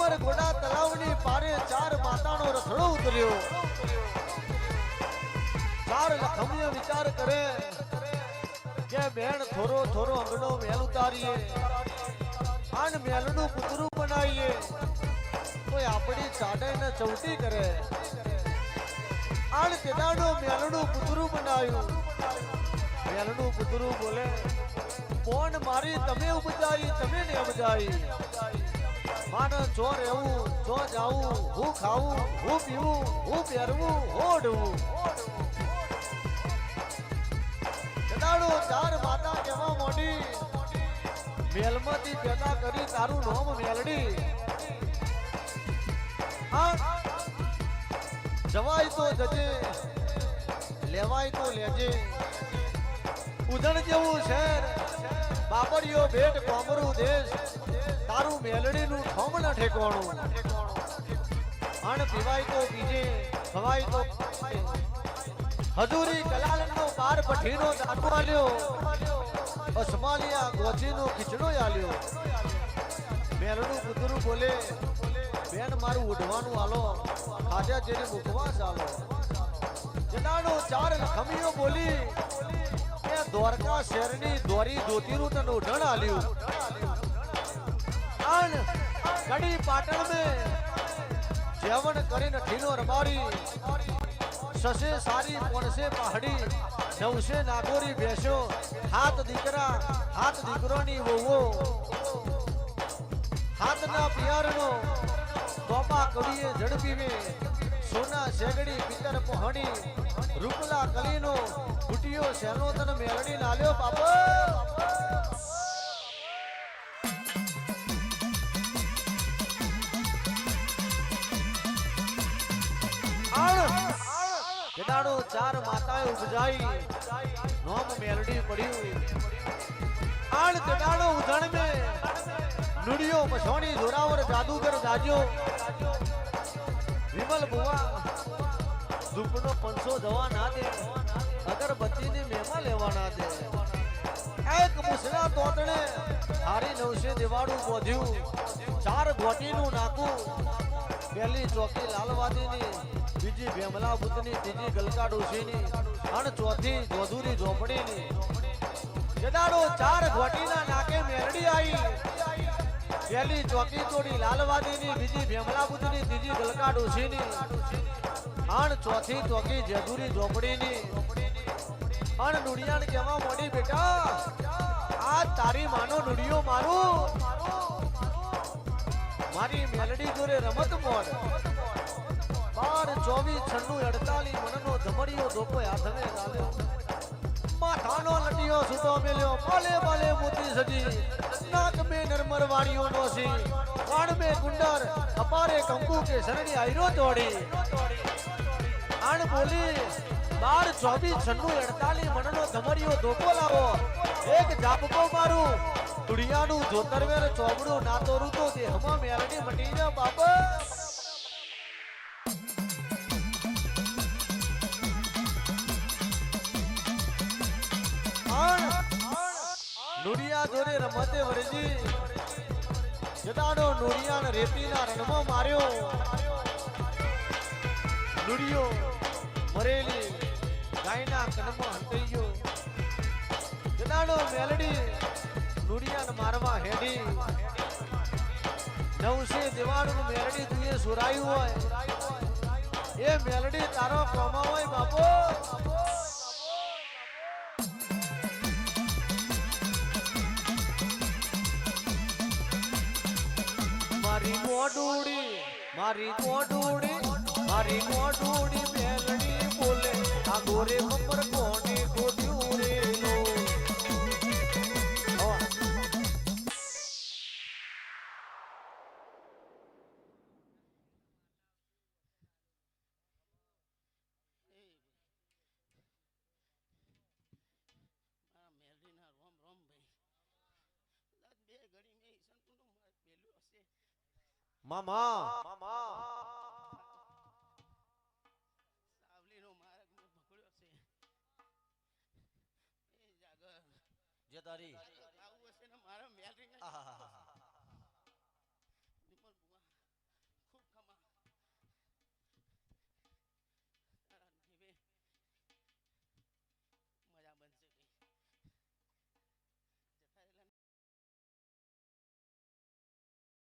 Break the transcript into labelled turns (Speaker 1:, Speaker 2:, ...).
Speaker 1: કમર ઘોડા તલાવની પારે ચાર માતાનો રથડો ઉતર્યો. ચાર લખમીઓ વિચાર કરે કે બેન થોરો થોરો અંગનો મેલ ઉતારીએ આન મેલનું પુતરું બનાવીએ કોઈ આપણી ચાડાઈને ચૌટી કરે. આન તેદાનો મેલનું પુતરું બનાવ્યું. મેલનું પુતરું બોલે મોન મારી તમે ઉપજાઈ તમે ને ઉપજાઈ માને જો રહેવું જો જાવું હું ખાવું હું પીવું હું પહેરવું ઓઢવું. તેદાડો ચાર માતા કેવા મોડી મેલમાંથી પેદા કરી તારું નામ મેલડી. જવાય તો જજે લેવાય તો લેજે. ઉધણ જેવું શહેર બાબરિયો ભેટ કોમરું દેશ તારું મેલડીનું ઠોમણ ઠેકવાનું. અણ પીવાય તો પીજે ખવાય તો હજુરી કલાલનો બાર પઠીનો દાંડો આલ્યો અસમાલિયા ગોચીનો ખીચડો આલ્યો. મેલડું પુતરું બોલે બેન મારું ઉઠવાનું આલો ખાજા જેને મુખવાસ આલો. જનાનો ચાર લખમીઓ બોલી કે દ્વારકા શહેરની દોરી ધોતીરું તને ઉઢણ આલ્યું. આન કડી પાટણ में જેવણ કરીને ઠીનો રબારી સસે સારી પોણસે પહાડી નવસે નાગોરી બેસો હાથ દીકરા હાથ દીકરોની વહુઓ હાથના પિયારનો તોપા કડીએ ઝડપીવે સોના શેગડી પિતર પહોણી રૂપલા કલીનો ફૂટિયો શેનો તન મેલડી નાલ્યો બાપા. કેદાડો ચાર માતાએ ઉપજાઈ નોમ મેલડી પડ્યું. આળ કેદાડો ઉધણ મે નુડિયો મસોણી જોરાવર જાદુગર જાજો વિમલ બુવા દુપનો 500 દવા ના દે અગરબત્તીની મેમા લેવા ના દે. એક મુસલા તોતણે હારી નવસે દેવાડું બોધ્યું. ચાર ગોટીનું નાકું પહેલી ચોકી લાલવાદીની બીજી ભેમલા બુદ્ધની ત્રીજી ગલકા ડોશીની અને ચોથી જોધુરી ઝોપડીની. કેદાડો ચાર ઘોટીના નાકે મેરડી આવી. પહેલી ચોકી તોડી લાલવાદીની બીજી ભેમલા બુદ્ધની ત્રીજી ગલકા ડોશીની અને ચોથી ચોકી જેધુરી ઝોપડીની. અને નુડિયાને કેવા મોડી બેટા આ તારી માનો નુડિયો મારું મારી મેલડી જોડે રમત મોડ 12 24 96 48 મનનો ધમડિયો ધોકો હાથમે લાલ્યો. માથાનો લટિયો સુતો મેલ્યો બાલે બાલે મોતી સજી નાક મે નરમર વાડીઓ નોસી વાણ મે ગુંડર અપારે કંકુ કે શરણી આયરો તોડી. આણ બોલી 12 24 96 48 મનનો ધમડિયો ધોકો લાવો એક જાપકો મારું તુડિયાનું જોતરવેર ચોબડું ના તોરું તો દેહમાં મેલડી મટી જા બાપા. નુડિયા જોરે રમતે વરજી જદાડો નુડિયાને રેતીના રણમાં માર્યો. નુડિયો મરેલી ગાયના કનમાં હંતાઈ ગયો. જદાડો મેલડી નુડિયાને મારવા હેડી નવસે દેવાળનું મેલડી તુએ સુરાયું હોય એ મેલડી તારો કોમા હોય બાપો. મારી મોડુડી મારી મોડુડી મારી મોડુડી મેલડી બોલે આ ગોરે ઉપર કોને ગોધ્યું રે નો. મામા સાવલીનો માર્ગ મે પકડ્યો છે એ જાગર જે તારી આવું હશે ને મારા મેલરી